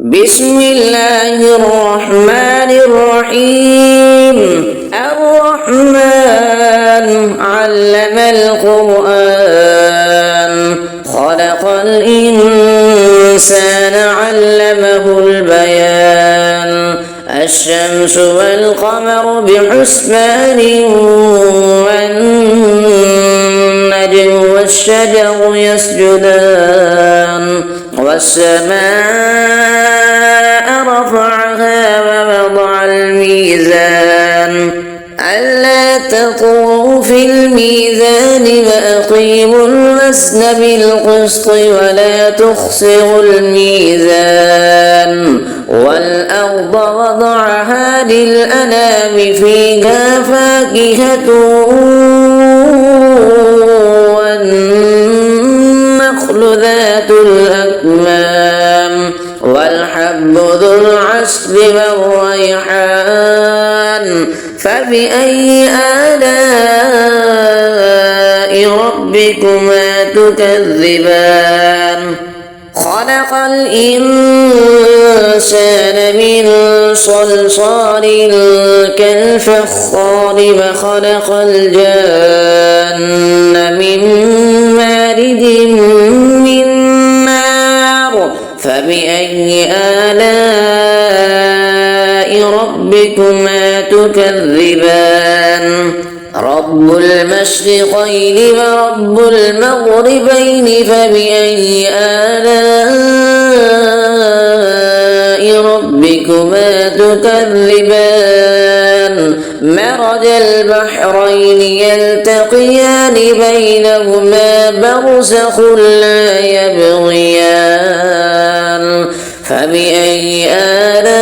بسم الله الرحمن الرحيم. الرحمن علم القرآن خلق الإنسان علمه البيان. الشمس والقمر بحسبان والنجم والشجر يسجدان. والسماء رفعها ووضع الميزان ألا تطغوا في الميزان وأقيموا الوزن بالقسط ولا تخسروا الميزان. والأرض وضعها للأنام فيها فاكهة والنخل ذات الأكمام والحب ذو العصف والريحان. فبأي آلاء ربكما تكذبان؟ خلق الإنسان من صلصال كالفخار وخلق الجن من مارد من نار. فبأي آلاء ربكما تكذبان؟ رب المشرقين ورب المغربين. فبأي آلاء ربكما تكذبان؟ مرج البحرين يلتقيان بينهما برزخ لا يبغيان. فبأي آلاء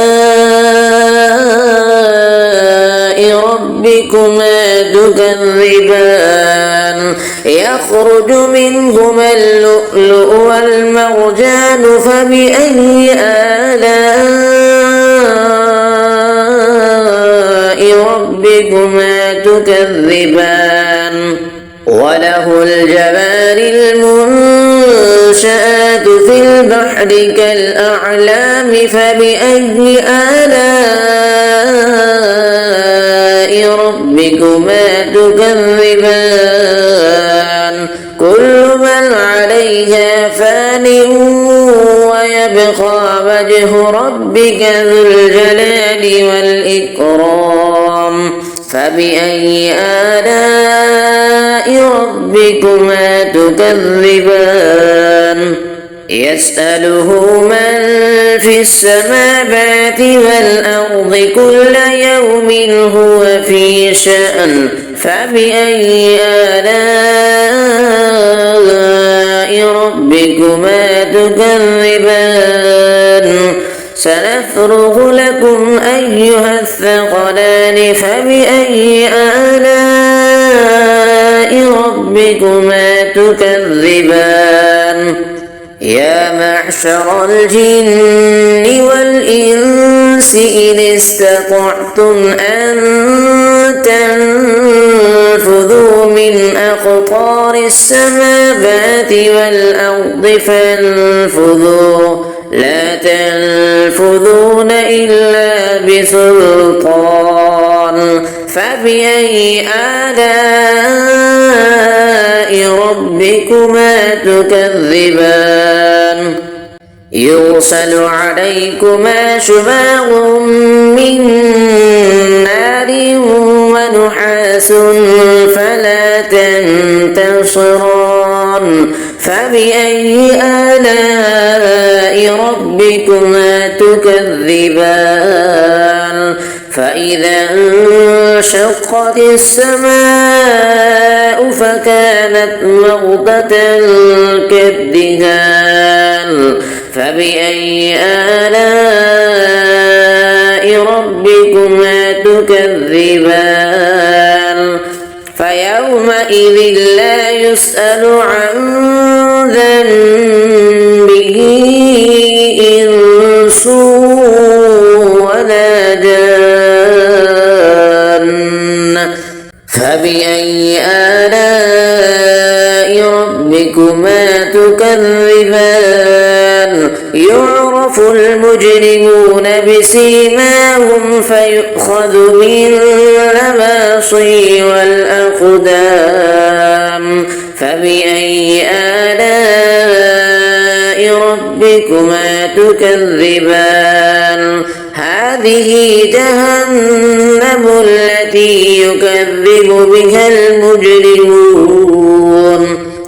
ربكما تكذبان؟ يخرج منهما اللؤلؤ والمرجان. فبأي آلاء ربكما تكذبان؟ وله الجوار المنشآت في البحر كالأعلام. فبأي آلاء ربكما تكذبان؟ كل من عليها فان ويبقى وجه ربك ذو الجلال والإكرام. فبأي آلاء ربكما تكذبان؟ يسأله من في السماوات والأرض كل يوم هو في شأن. فبأي آلاء ربكما تكذبان؟ سنفرغ لكم أيها الثقلان. فبأي آلاء ربكما تكذبان؟ يا معشر الجن والإنس إن استطعتم أن تنفذوا من أقطار السماوات والأرض فانفذوا لا تنفذون إلا بسلطان. فبأي آلاء ربكما تكذبان؟ يرسل عليكما شواظ من نار ونحاس فلا تنتصران. فبأي آلاء ربكما تكذبان؟ فإذا انشقت السماء فكانت موضة كالدهان. فبأي آلاء ربكما تكذبان؟ فيومئذ لا يسأل عن ذنبه إنس ولا جان. فبأي آلاء ربكما تكذبان؟ يعرف المجرمون بسيماهم فيؤخذ بالنواصي والأقدام فبأي آلاء ربكما تكذبان هذه جهنم التي يكذب بها المجرمون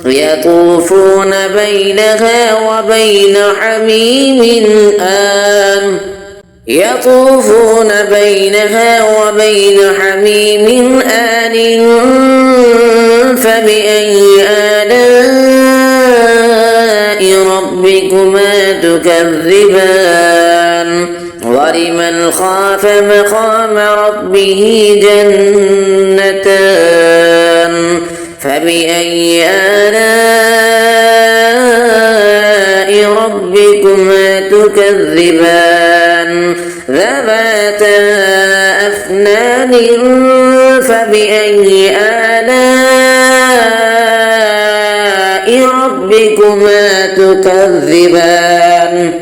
يطوفون بينها وبين حميم آن فبأي آلاء ربكما تكذبان ولمن خاف مقام ربه جنتان فبأي آلاء ربكما تكذبان ذواتا أفنان فبأي آلاء ربكما تكذبان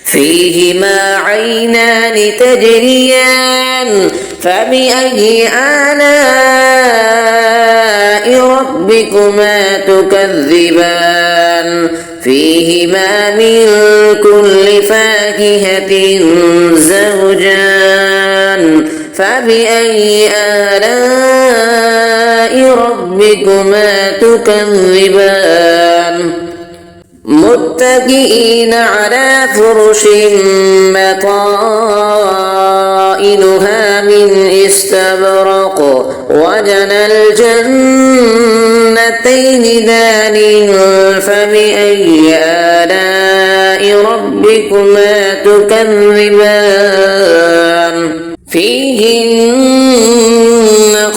فيهما عينان تجريان فبأي آلاء ربكما تكذبان فيهما من كل فاكهة زوجان فبأي آلاء ربكما تكذبان متكئين على فرش بطائنها من استبرق وجنى الجنتين دان فبأي آلاء ربكما تكذبان فيهن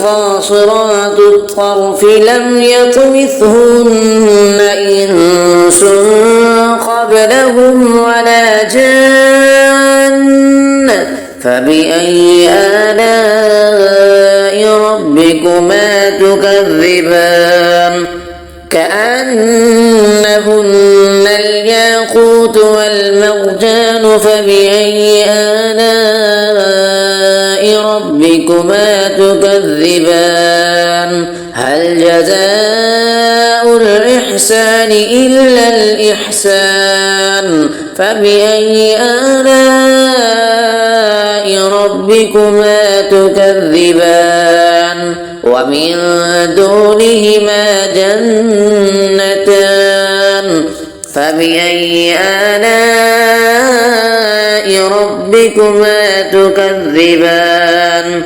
قاصرات الطرف لم يطمثهن إنس قبلهم ولا جان فبأي آلاء ربكما تكذبان كأنهن الياقوت والمرجان فبأي آلاء ربكما تكذبان هل جزاء الإحسان إلا الإحسان فبأي آلاء ربكما تكذبان ومن دونهما جنتان فبأي آلاء ربكما تكذبان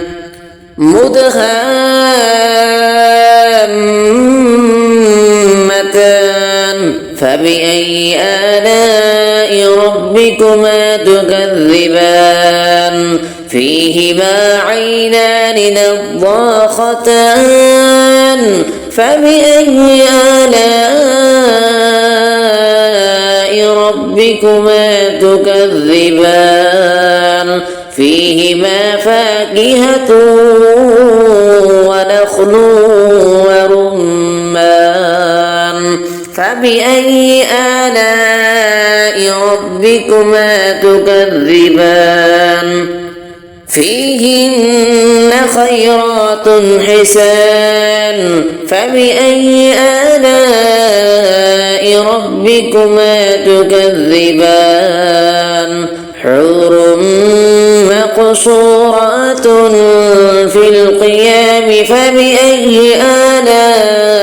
مدهامتان فبأي آلاء ربكما تكذبان فيهما عينان نضاختان فبأي آلاء ربكما تكذبان فيهما فاكهة ونخل ورمان فبأي آلاء ربكما تكذبان فيهن خيرات حسان فبأي آلاء ربكما تكذبان حور مقصورات في القيام فبأي آلاء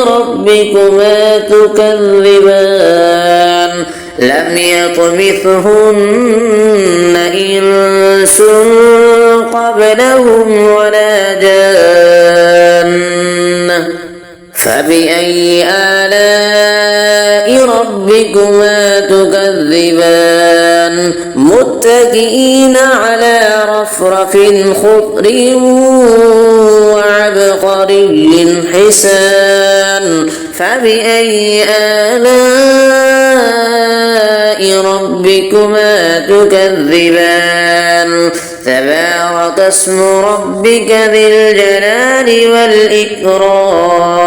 ربكما تكذبان لم يطمثهن إنس قبلهم ولا جان فبأي آلاء ربكما تكذبان متكئين على رفرف خضر وعبقري حسان فبأي آلاء ربكما تكذبان تبارك اسم ربك ذي الجلال والإكرام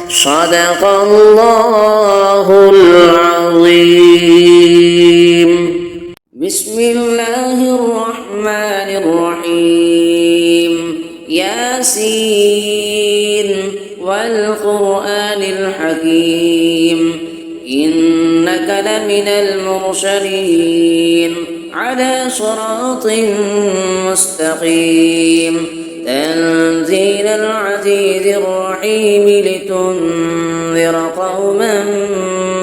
صدق الله العظيم. بسم الله الرحمن الرحيم. ياسين والقرآن الحكيم إنك لمن المرسلين على صراط مستقيم تنزيل العزيز الرحيم لتنذر قوما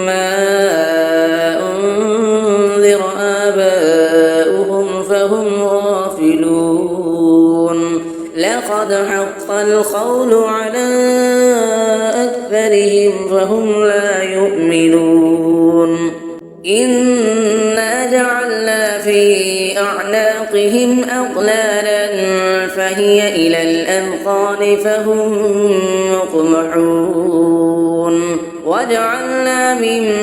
ما أنذر آباؤهم فهم غافلون لقد حق القول على أكثرهم فهم لا يؤمنون إنا جعلنا في أعناقهم أغلالا فهي إلى الأذقان فهم مقمحون وجعلنا من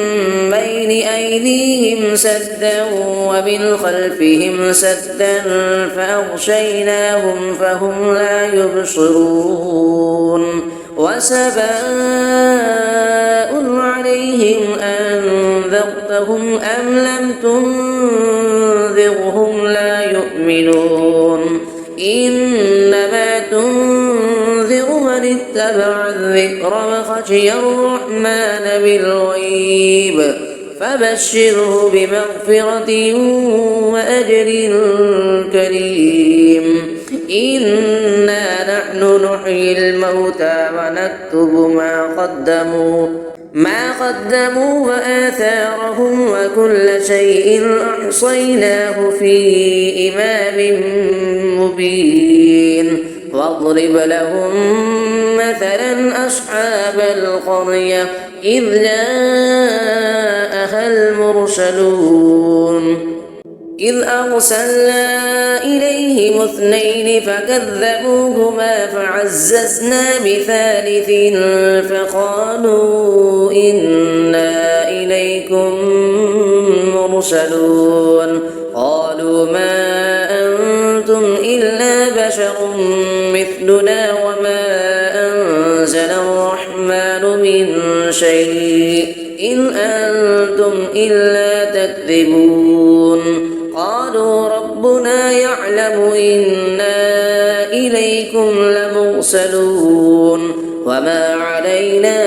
بين أيديهم سدا ومن خلفهم سدا فأغشيناهم فهم لا يبصرون وسواء عليهم أنذرتهم أم لم تنذرهم لا يؤمنون إنما تنذر من اتبع الذكر وخشي الرحمن بالغيب فبشره بمغفرة وأجر كريم. إنا نحن نحيي الموتى ونكتب ما قدموا وآثارهم وكل شيء أحصيناه في إمام مبين واضرب لهم مثلا أصحاب القرية إذ جاءها المرسلون إذ أرسلنا إليهم 2 فكذبوهما فعززنا بثالث فقالوا إنا إليكم مرسلون قالوا ما أنتم إلا بشر مثلنا وما أنزل الرحمن من شيء إن أنتم إلا تكذبون قالوا ربنا يعلم إنا إليكم لمرسلون وما علينا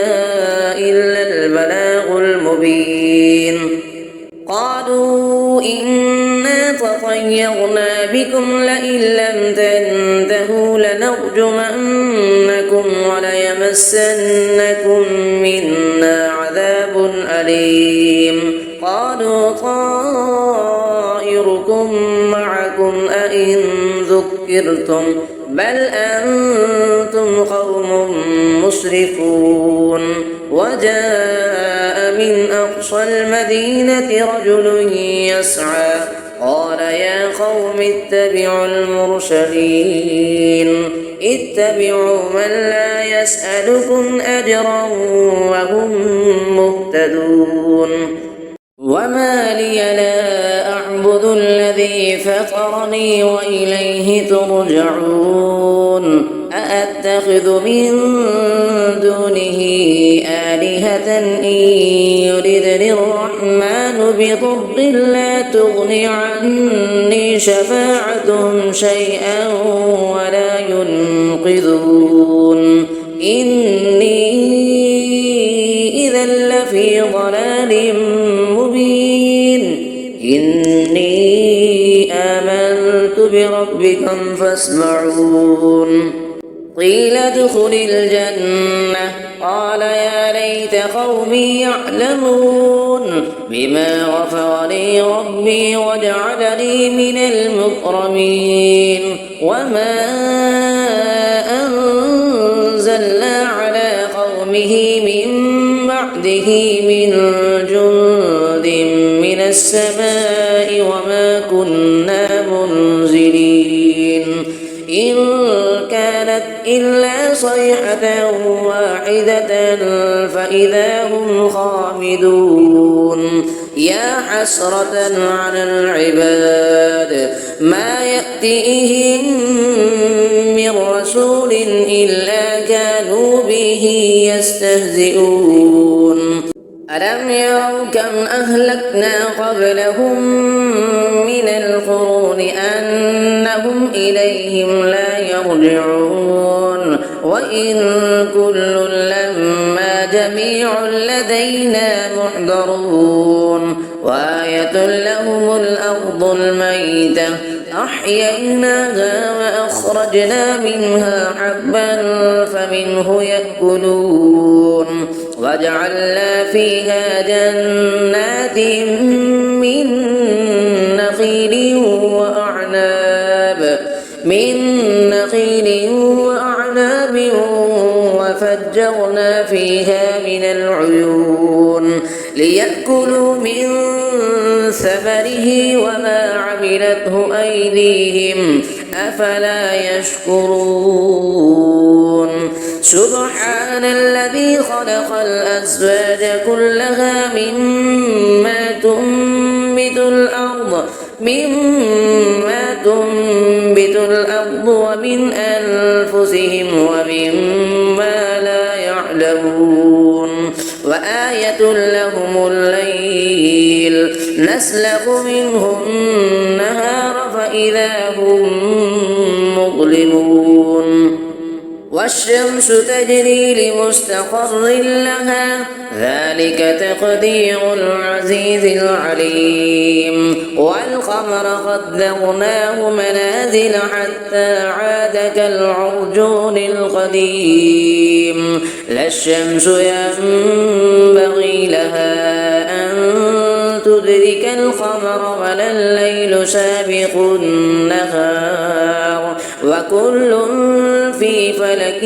إلا البلاغ المبين قالوا إنا تطيرنا بكم لئن لم تنتهوا لنرجمنكم وليمسنكم منا عذاب أليم قالوا طائركم معكم أئن ذكرتم بل أنتم قوم مسرفون وجاء من أقصى المدينة رجل يسعى قال يا قوم اتبعوا المرسلين اتبعوا من لا يسألكم أجرا وهم مهتدون وما لي لا أعبد الذي فطرني وإليه ترجعون أأتخذ من دونه آلهة إن يردني الرحمن بضر لا تغن عني شفاعتهم شيئا ولا ينقذون إني إذا لفي ضلال مبين إني آمنت بربكم فاسمعون قيل ادخل الجنة قال يا ليت قومي يعلمون بما غفر لي ربي وجعلني من المكرمين وما أنزلنا على قومه من بعده من جند من السماء وما كنا منزلين إن كانت إلا صيحة واحدة فإذا هم خامدون يا حسرة على العباد ما يأتيهم من رسول إلا كانوا به يستهزئون ألم يروا كم أهلكنا قبلهم من القرون أنهم إليهم لا يرجعون وإن كل لما جميع لدينا محضرون وآية لهم الأرض الميتة أحييناها وأخرجنا منها حبا فمنه يأكلون وجعلنا فيها جنات من نخيل وأعناب وفجرنا فيها من العيون ليأكلوا من ثمره وما عملته أيديهم أفلا يشكرون سبحان الذي خلق الأزواج كلها مما تنبت الأرض ومن أنفسهم ومما لا يعلمون وآية لهم الليل نسلخ منه النهار فإذا هم مظلمون والشمس تجري لمستقر لها ذلك تقدير العزيز العليم والقمر قدرناه منازل حتى عاد كالعرجون القديم لا الشمس ينبغي لها أن تدرك القمر ولا الليل سابق النهار وكل في فلك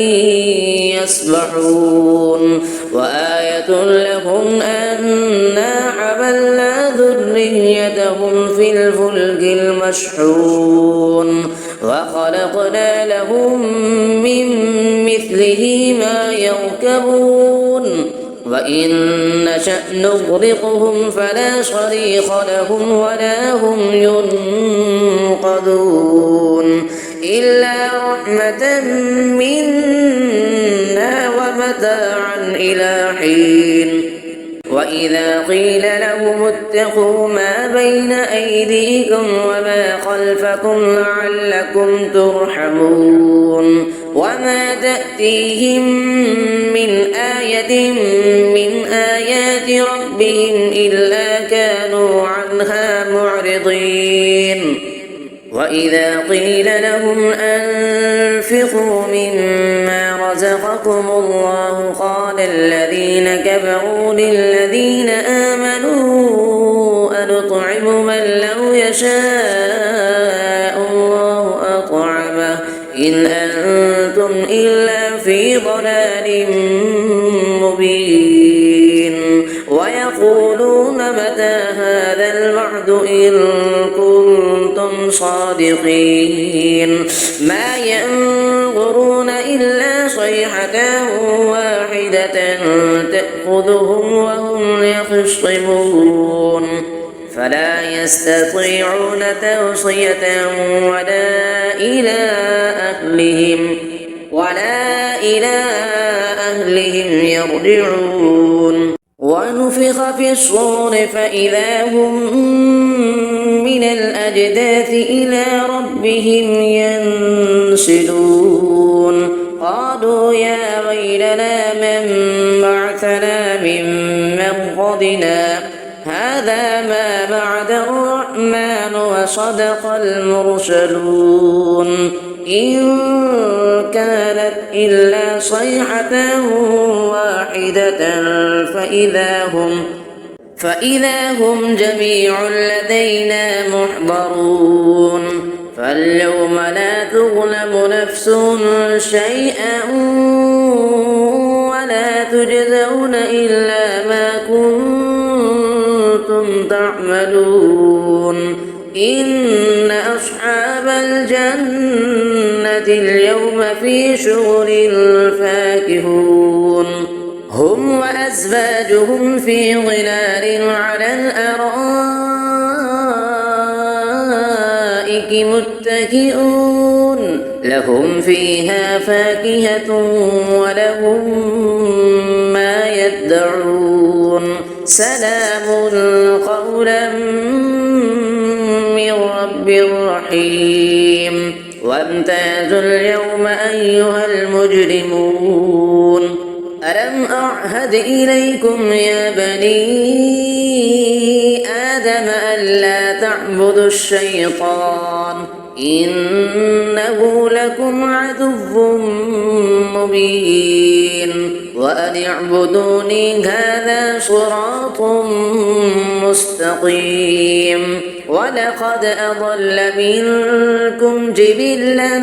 يسبحون وآية لهم أنا حملنا ذريتهم في الفلك المشحون وخلقنا لهم من مثله ما يركبون وإن نشأ نغرقهم فلا صريخ لهم ولا هم ينقذون إلا رحمة منا ومتاعا إلى حين وإذا قيل لهم اتقوا ما بين أيديكم وما خلفكم لعلكم ترحمون وما تأتيهم من آية من آيات ربهم إلا كانوا عنها معرضين وإذا قيل لهم أنفقوا مما رزقكم الله قال الذين كفروا للذين آمنوا أنطعم من لو يشاء الله أطعمه إن أنتم إلا في ضلال مبين ويقولون متى هذا الوعد إن كنتم صادقين ما ينظرون إلا صيحة واحدة تأخذهم وهم يخصمون فلا يستطيعون توصية ولا إلى أهلهم يرجعون ونفخ في الصور فإذا هم من الأجداث إلى ربهم ينسلون قالوا يا ويلنا من بعثنا من مرقدنا هذا ما بعد الرحمن وصدق المرسلون إن كانت إلا صيحة واحدة فإذا هم جميع لدينا محضرون فاليوم لا تظلم نفس شيئا ولا تجزون إلا ما كنتم تعملون إن أصحاب الجنة اليوم في شغل فاكهون هم وأزواجهم في ظلال على الأرائك متكئون لهم فيها فاكهة ولهم ما يدعون سلام قولا من رب رحيم وامتازوا اليوم أيها المجرمون ألم أعهد إليكم يا بني آدم ألا تعبدوا الشيطان إنه لكم عدو مبين وأن اعبدوني هذا صراط مستقيم ولقد أضل منكم جبلا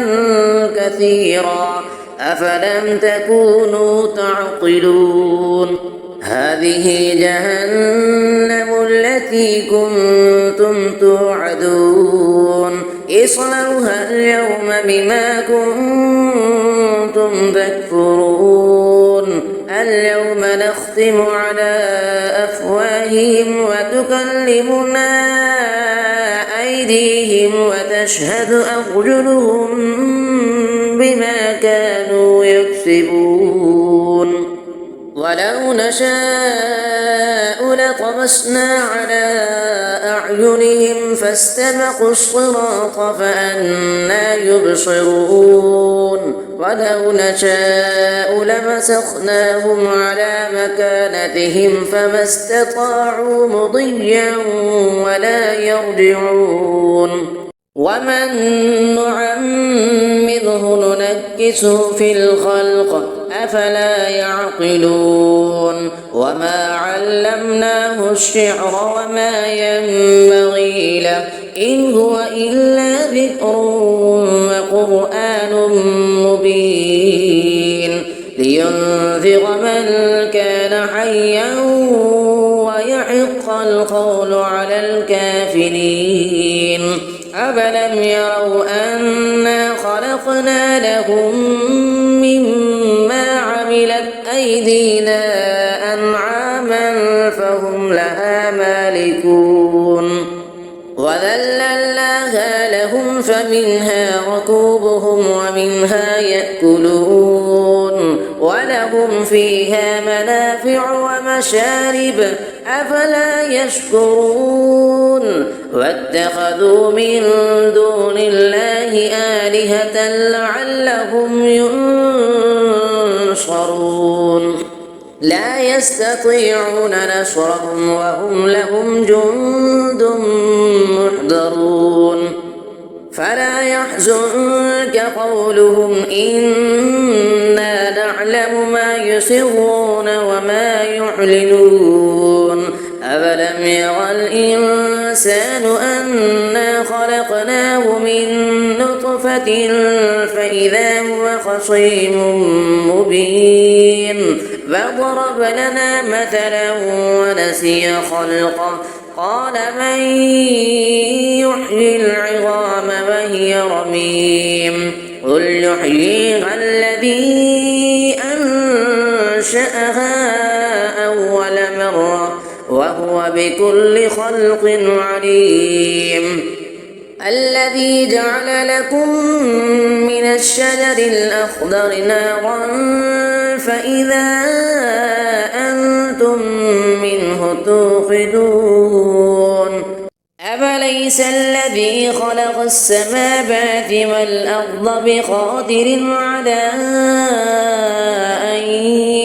كثيرا أفلم تكونوا تعقلون هذه جهنم التي كنتم توعدون اصلوها اليوم بما كنتم تكفرون اليوم نختم على أفواههم وتكلمنا أيديهم وتشهد أرجلهم بما كانوا يكسبون ولو نشاء لطمسنا على أعينهم فاستبقوا الصراط فأنى يبصرون ولو نشاء لمسخناهم على مكانتهم فما استطاعوا مضيا ولا يرجعون ومن نعمره ننكسه في الخلق أفلا يعقلون وما علمناه الشعر وما ينبغي له إن هو إلا ذكر وقرآن مبين لينذر من كان حيا ويحق القول على الكافرين أفلم يروا أنا خلقنا لهم مما عملت أيدينا أنعاما فهم لها مالكون وذللناها لهم فمنها ركوبهم ومنها يأكلون ولهم فيها منافع ومشارب أفلا يشكرون واتخذوا من دون الله آلهة لعلهم ينصرون لا يستطيعون نصرهم وهم لهم جند محضرون فلا يحزنك قولهم إنا نعلم ما يسرون وما يعلنون أفلم يرى الإنسان أنا خلقناه من نطفة فإذا هو خصيم مبين فضرب لنا مثلا ونسي خلقه قال من يحيي العظام وهي رميم قل يحييها الذي أنشأها أول مرة وهو بكل خلق عليم الذي جعل لكم من الشجر الأخضر نارا فإذا أنتم منه توقدون أفليس الذي خلق السماوات والأرض بقادر على أن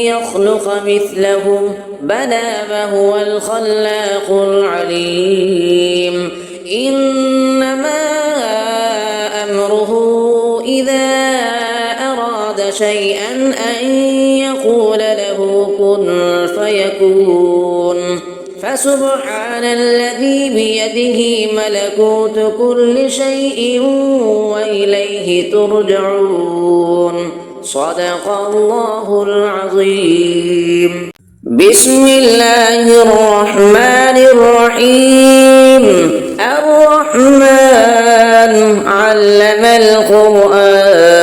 يخلق مثلهم بلى وهو الخلاق العليم إنما أمره إذا أراد شيئا أن يقول له كن فيكون فسبحان الذي بيده ملكوت كل شيء وإليه ترجعون صدق الله العظيم بسم الله الرحمن الرحيم الرحمن علم القرآن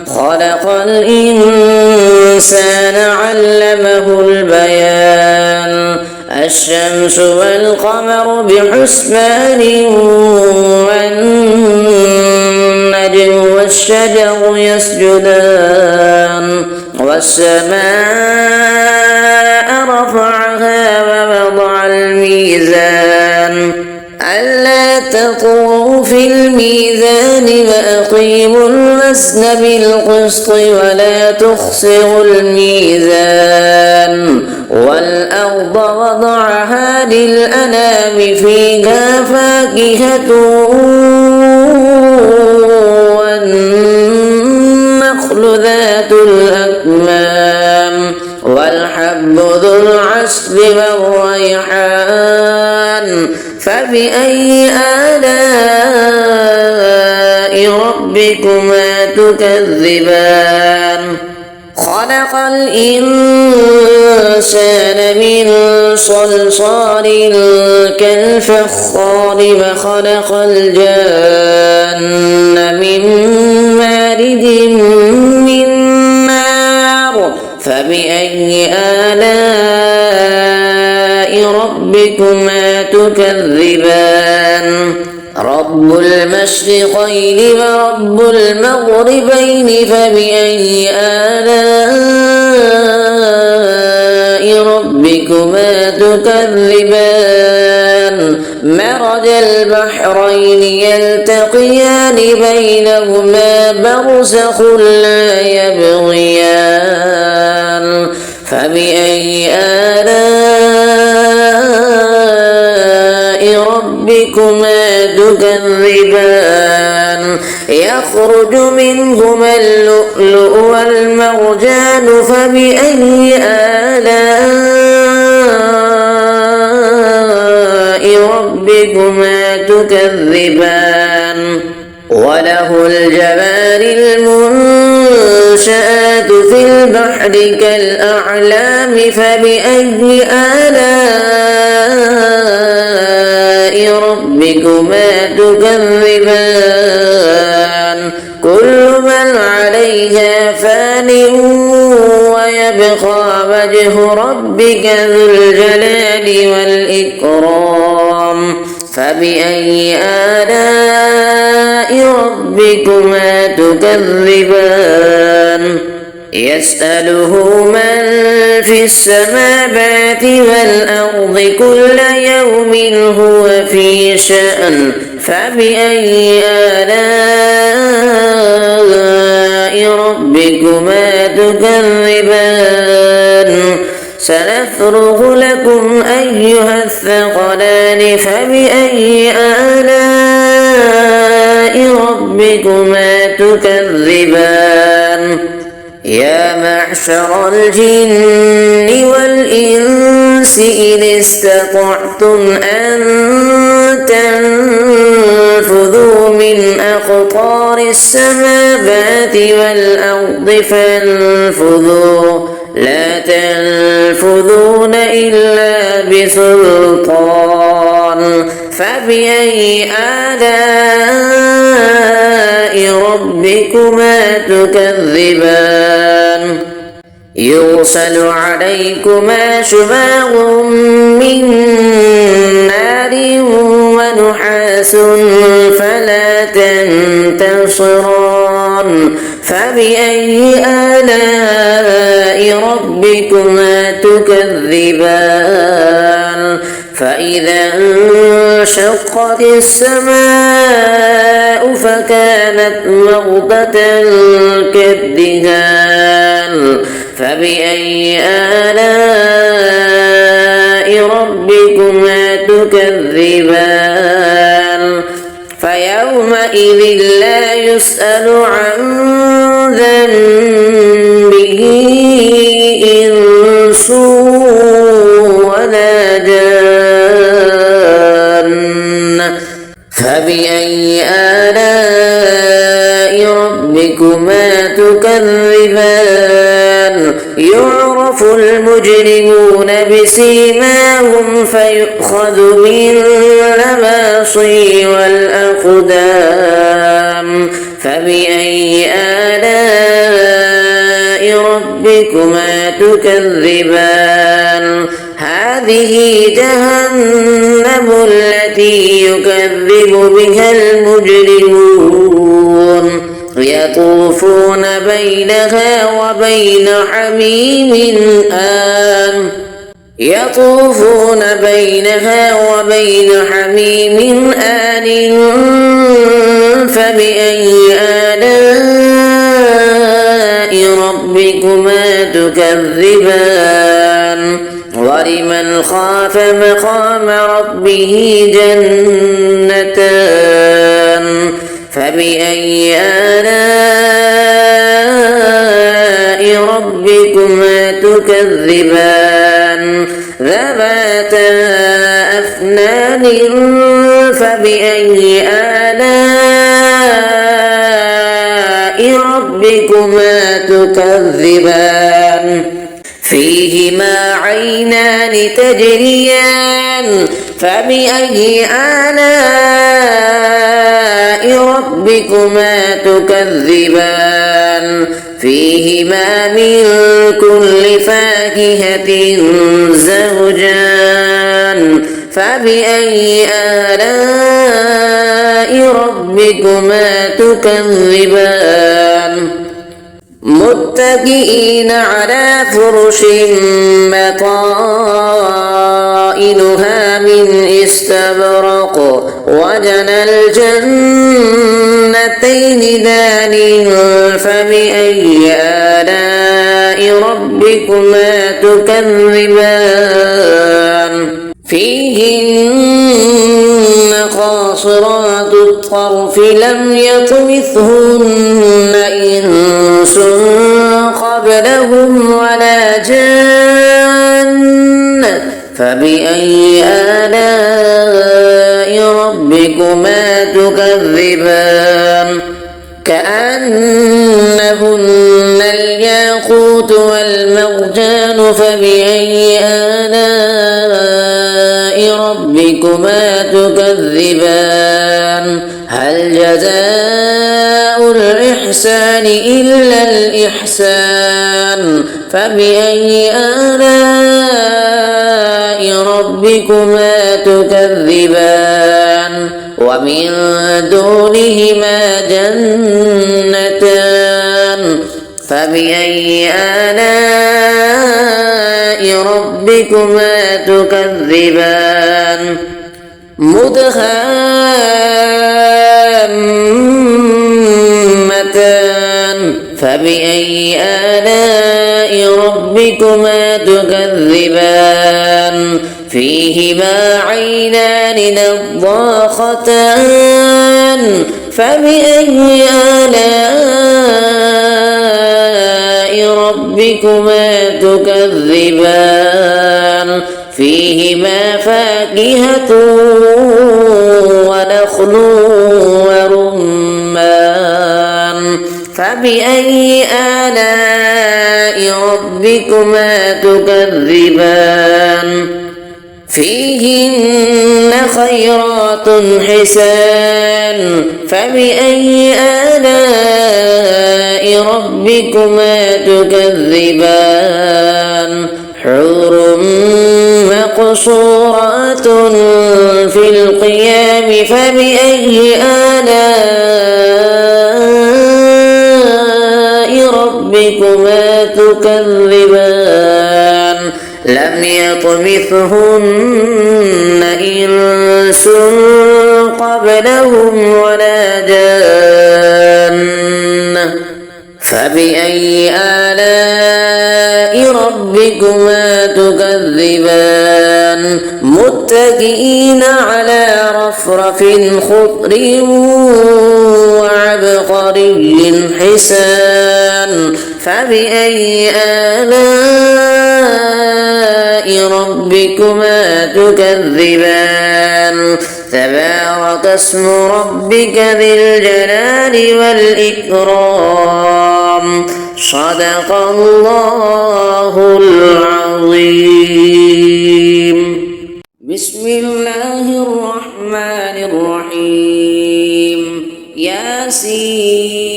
خلق الإنسان علمه البيان الشمس والقمر بحسبان والنجم والنجم والشجر يسجدان والسماء رفعها ووضع الميزان ألا تطغوا في الميزان وأقيموا الوزن بالقسط ولا تخسروا الميزان والأرض وضعها للأنام فيها فاكهة والنخل ذات الأكمام والحب ذو العصف والريحان فبأي آلاء ربكما تكذبان خلق الإنسان من صلصال كالفخار وخلق الجان من مارج من نار فبأي آلاء ربكما تكذبان رب المشرقين ورب المغربين فبأي آلاء ربكما تكذبان مرج البحرين يلتقيان بينهما برزخ لا يبغيان فبأي آلاء ربكما تكذبان يخرج منهما اللؤلؤ والمرجان فبأي آلاء ربكما تكذبان وله الجوار المنشآت في البحر كالأعلام فبأي آلاء ربكما تكذبان كل من عليها فان ويبقى وجه ربك ذو الجلال والإكرام فبأي آلاء ربكما تكذبان يسأله من في السماوات والأرض كل يوم هو في شأن فبأي آلاء ربكما تكذبان سنفرغ لكم أيها الثقلان فبأي آلاء ربكما تكذبان يا معشر الجن والإنس إن استطعتم أن تنفذوا من أقطار السماوات والأرض فانفذوا لا تنفذون إلا بسلطان فبأي آلاء ربكما تكذبان يرسل عليكما شواظ من نار ونحاس فلا تنتصران فبأي آلاء ربكما تكذبان فإذا انشقت السماء فكانت وردة كالدهان فبأي آلاء ربكما تكذبان فيومئذ لا يسأل عن ذنبه إنس ولا جان فبأي آلاء ربكما تكذبان يعرف المجرمون بسيماهم فيؤخذ بالنواصي والأقدام فبأي آلاء ربكما تكذبان هذه جهنم التي يكذب بها المجرمون يطوفون بينها وبين حميم آن يطوفون بينها وبين حميم آن فبأي آلاء ربكما تكذبان ولمن خاف مقام ربه جنتان فبأي آلاء ربكما تكذبان ذواتا أفنان فبأي آلاء ربكما تكذبان فيهما عينان تجريان فبأي آلاء ربكما تكذبان فيهما من كل فاكهة زوجان فبأي آلاء ربكما تكذبان متكئين على فرش بطائنها من استبرق وجنى الجنتين دان فبأي آلاء ربكما تكذبان فيهن قاصرات الطرف لم يطمثهن إنس قبلهم ولا جان فبأي آلاء ربكما تكذبان كأنهن الياقوت والمرجان فبأي آلاء ربكما تكذبان هل جزاء الإحسان إلا الإحسان فبأي آلاء ربكما تكذبان ومن دونهما جنتان فبأي آلاء ربكما تكذبان مدهامتان فبأي آلاء ربكما تكذبان فيهما عينان نضاختان فبأي آلاء ربكما تكذبان فيهما فاكهة ونخل ورمان فبأي آلاء ربكما تكذبان فيهن خيرات حسان فبأي آلاء ربكما تكذبان حور مقصورات في القيام فبأي آلاء ربكما تكذبان لم يطمثهن إنس قبلهم ولا جان فبأي آلاء ربكما تكذبان متكئين على رفرف خضر وعبقري حسان فبأي آلاء ربكما تكذبان تبارك اسم ربك ذي الجلال والإكرام صدق الله العظيم بسم الله الرحمن الرحيم ياسين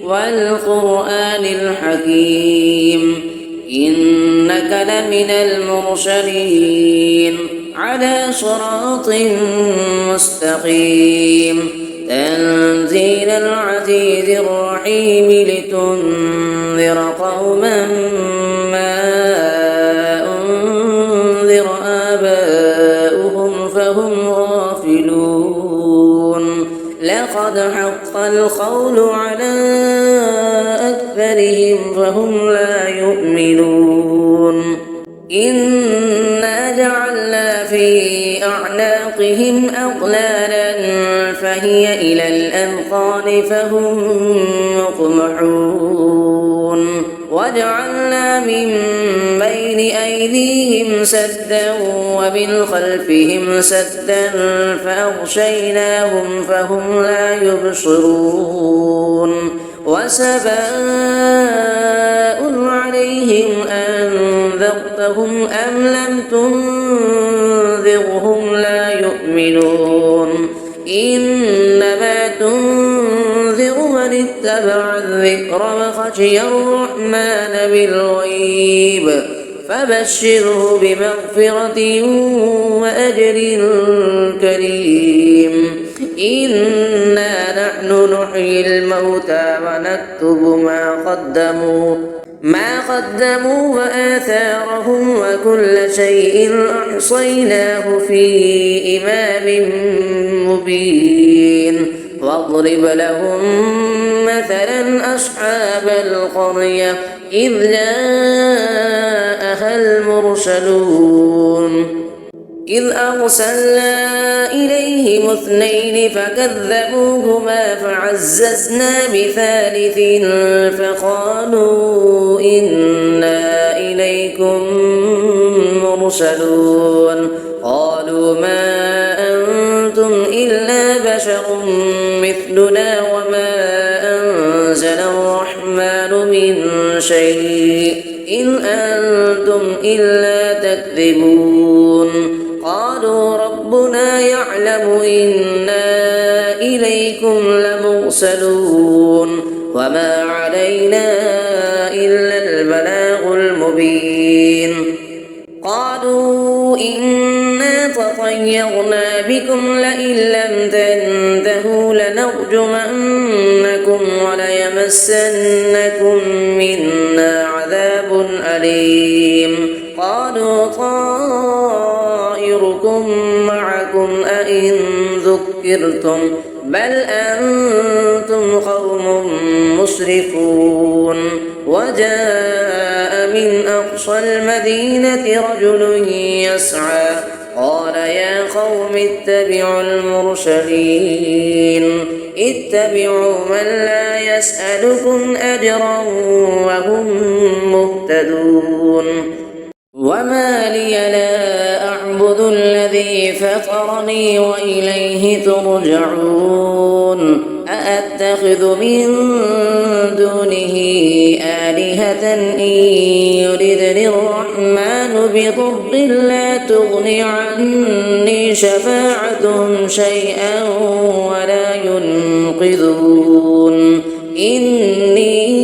والقرآن الحكيم إنك لمن المرسلين على صراط مستقيم تنزيل العزيز الرحيم لتنذر قوما ما أنذر آباؤهم فهم غافلون لقد حق القول على أكثرهم فهم لا يؤمنون إنا جعلنا في أعناقهم أغلالا فهي إلى الأذقان فهم مقمحون وجعلنا من بين أيديهم سدا ومن خلفهم سدا فأغشيناهم فهم لا يبصرون وسواء عليهم أنذرتهم أم لم تنذرهم لا يؤمنون إنما تنذر من اتبع الذكر وخشي الرحمن بالغيب فبشره بمغفرة وأجر كريم إنا نحن نحيي الموتى ونكتب ما قدموا وآثارهم وكل شيء أحصيناه في إمام مبين واضرب لهم مثلا أصحاب القرية إذ جاءها المرسلون إذ أرسلنا إليهم 2 فكذبوهما فعززنا بثالث فقالوا إنا إليكم مرسلون قالوا ما أنتم إلا بشر مثلنا وما أنزل الرحمن من شيء إن أنتم إلا تكذبون قالوا ربنا يعلم إنا إليكم لمرسلون وما علينا إلا البلاغ المبين قالوا إنا تطيرنا بكم لئن لم تنتهوا لنرجمنكم وليمسنكم منا عذاب أليم قالوا طائركم معكم أئن ذكرتم بل أنتم قوم مسرفون وجاء من أقصى المدينة رجل يسعى قال يا قوم اتبعوا المرسلين اتبعوا من لا يسألكم أجرا وهم مهتدون وما لي لا أعبد الذي فطرني وإليه ترجعون أأتخذ من دونه آلهة إن يردني الرحمن بضر لا تغن عني شفاعتهم شيئا ولا ينقذون إني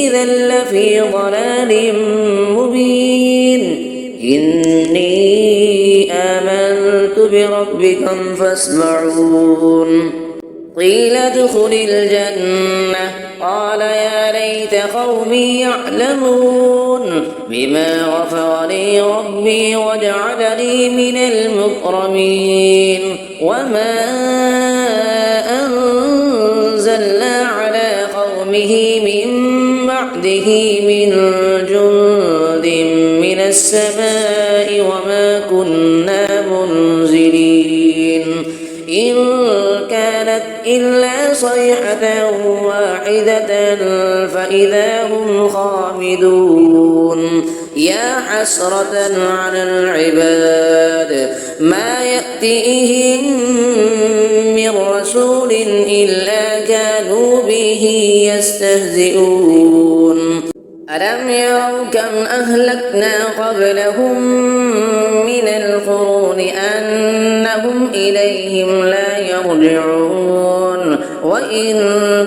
إذا لفي ضلال مبين إني آمنت بربكم فاسمعون قيل ادخل الجنة قال يا ليت قومي يعلمون بما غفر لي ربي وجعلني من المكرمين وما أنزلنا على قومه من بعده من جند من السماء وما كنا منزلين إن كانت إلا صيحة واحدة فإذا هم خامدون يا حسرة على العباد ما يأتيهم من رسول إلا كانوا به يستهزئون ألم يروا كم أهلكنا قبلهم من القرون أنهم إليهم لا يرجعون وإن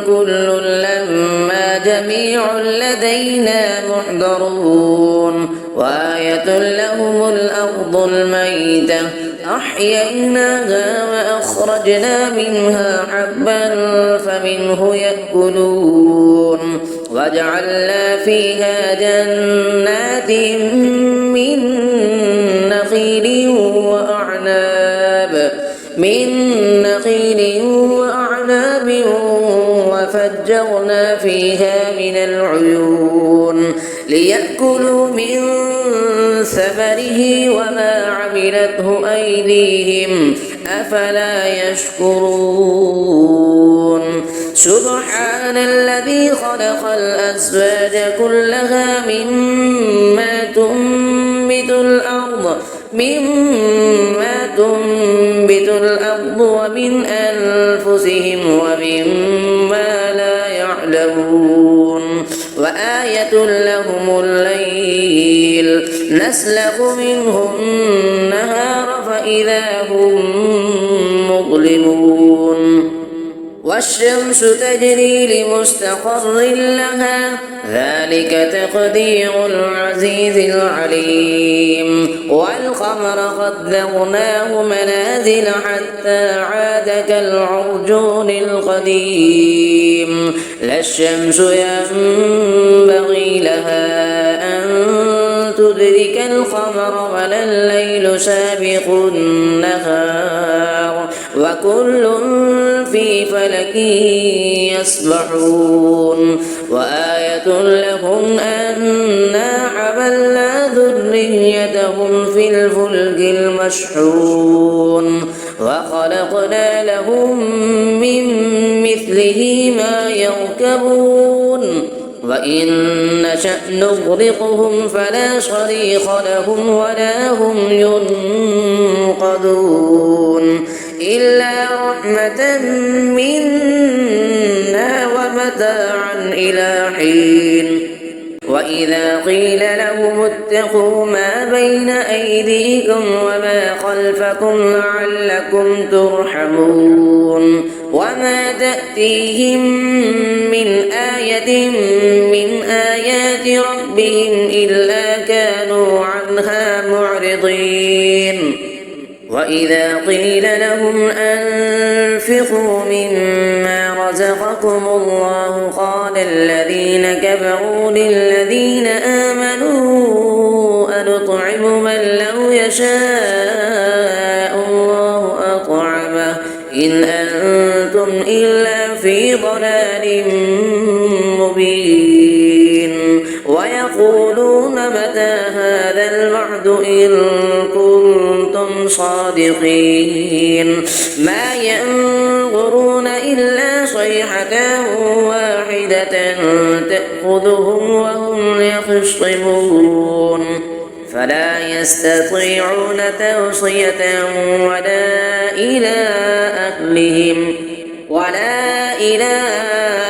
كل لما جميع لدينا محضرون وآية لهم الأرض الميتة أحييناها وأخرجنا منها حبا فمنه يأكلون وجعلنا فيها جنات من نخيل وأعناب وفجرنا فيها من العيون ليأكلوا من ثمره وما عملته أيديهم أفلا يشكرون سبحان الذي خلق الأزواج كلها مما تنبت الأرض ومن أنفسهم ومما لا يعلمون وآية لهم الليل نسلخ منه النهار فإذا هم مظلمون والشمس تجري لمستقر لها ذلك تقدير العزيز العليم والقمر قدرناه منازل حتى عاد كالعرجون القديم لا الشمس ينبغي لها أن تدرك القمر ولا الليل سابق النهار وكل في فلك يسبحون وآية لهم أنا حملنا ذريتهم في الفلك المشحون وخلقنا لهم من مثله ما يركبون وإن نشأ نغرقهم فلا صريخ لهم ولا هم ينقذون إلا رحمة منا ومتاعا إلى حين وإذا قيل لهم اتقوا ما بين أيديكم وما خلفكم لعلكم ترحمون وما تأتيهم من آية من آيات ربهم إلا كانوا عنها معرضين وإذا قيل لهم أنفقوا مما رزقكم الله قال الذين كفروا للذين آمنوا أنطعم من لو يشاء الله أطعمه إن أنتم إلا في ضلال مبين ويقولون متى هذا الوعد إن كنتم صادقين ما ينظرون إلا صيحة واحدة تأخذهم وهم يخصمون فلا يستطيعون توصية ولا إلى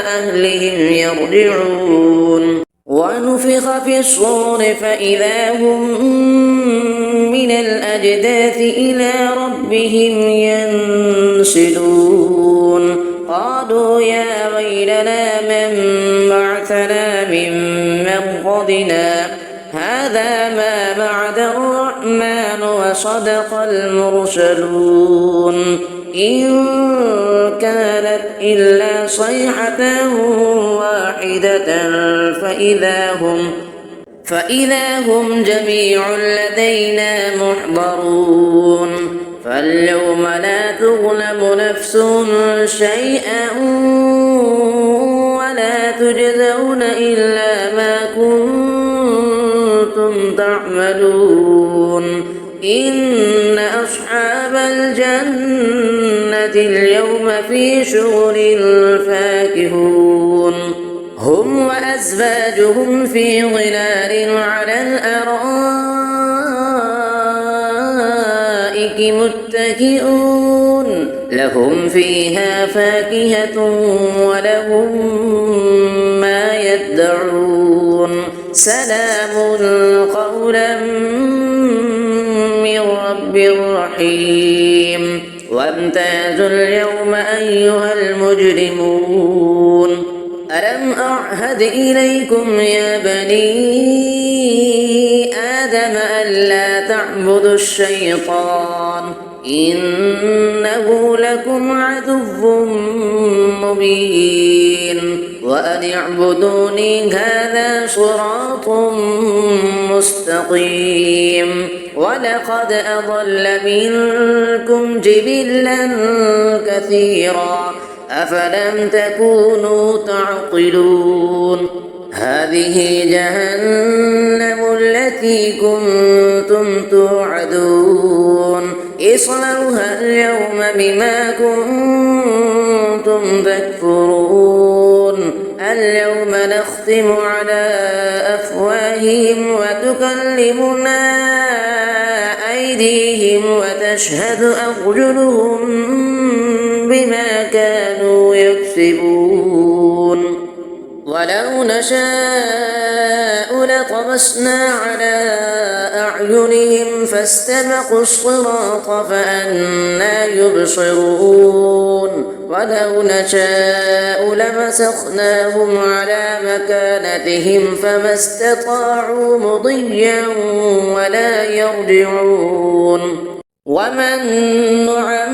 أهلهم يرجعون ونفخ في الصور فإذا هم من الأجداث إلى ربهم ينسلون قالوا يا ويلنا من بعثنا من مرقدنا هذا ما بعد الرحمن وصدق المرسلون إن كانت إلا صيحة واحدة فإذا هم جميع لدينا محضرون فاليوم لا تظلم نفس شيئا ولا تجزون إلا ما كنتم تعملون إن أصحاب الجنة اليوم في شغل فاكهون هم وأزواجهم في ظلال على الأرائك متكئون لهم فيها فاكهة ولهم ما يدعون سلام قولا من رب رحيم وامتازوا اليوم أيها المجرمون ألم أعهد إليكم يا بني آدم ألا تعبدوا الشيطان إنه لكم عدو مبين وأن اعبدوني هذا صراط مستقيم ولقد أضل منكم جبلا كثيرا أفلم تكونوا تعقلون هذه جهنم التي كنتم توعدون اصلوها اليوم بما كنتم تكفرون اليوم نختم على أفواههم وتكلمنا أيديهم وتشهد أرجلهم بما كانوا يكسبون ولو نشاء لطمسنا على أعينهم فاستبقوا الصراط فأنى يبصرون ولو نشاء لمسخناهم على مكانتهم فما استطاعوا مضيا ولا يرجعون ومن نعمره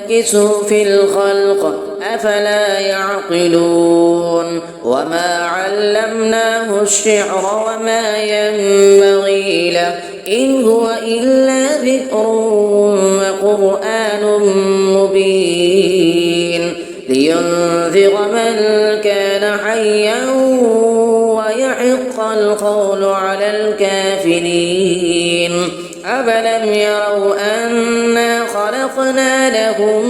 ننكسه في الخلق أفلا يعقلون وما علمناه الشعر وما ينبغي له إن هو إلا ذكر وقرآن مبين لينذر من كان حيا ويحق القول على الكافرين أفلم يروا أنا خلقنا لهم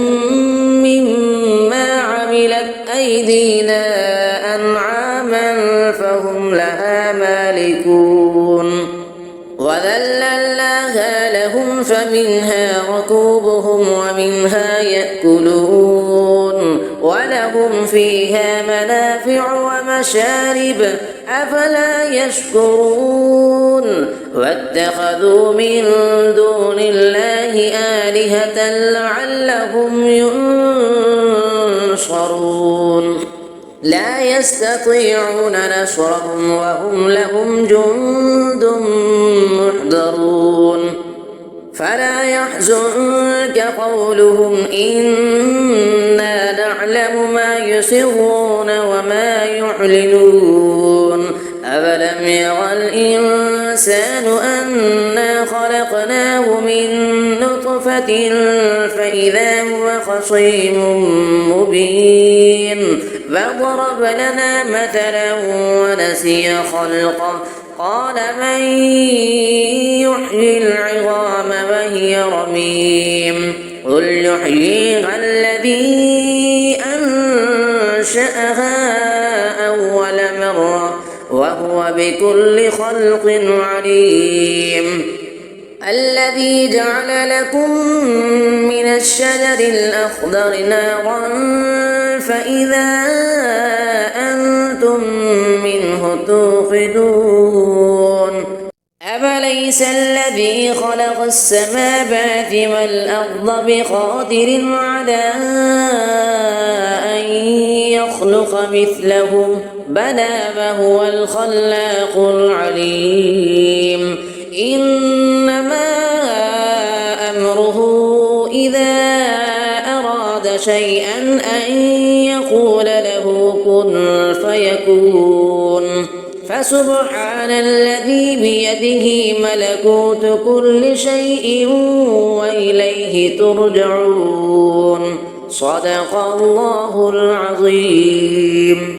مما عملت أيدينا أنعاما فهم لها مالكون وذللناها لهم فمنها ركوبهم ومنها يأكلون ولهم فيها منافع ومشارب أفلا يشكرون واتخذوا من دون الله آلهة لعلهم ينصرون لا يستطيعون نصرهم وهم لهم جند محضرون فلا يحزنك قولهم إنا نعلم ما يسرون وما يعلنون أفلم يرى الإنسان أنا خلقناه من نطفة فإذا هو خصيم مبين فضرب لنا مثلا ونسي خلقه قال من يحيي العظام وهي رميم قل يحييها الذي أنشأها أول مرة وهو بكل خلق عليم الذي جعل لكم من الشجر الأخضر نارا فإذا أنتم منه توقدون أفليس الذي خلق السماوات والأرض بقادر على أن يخلق مثلهم بلى وهو الخلاق العليم إنما أمره إذا أراد شيئا أن يقول له كن فيكون فسبحان الذي بيده ملكوت كل شيء وإليه ترجعون صدق الله العظيم.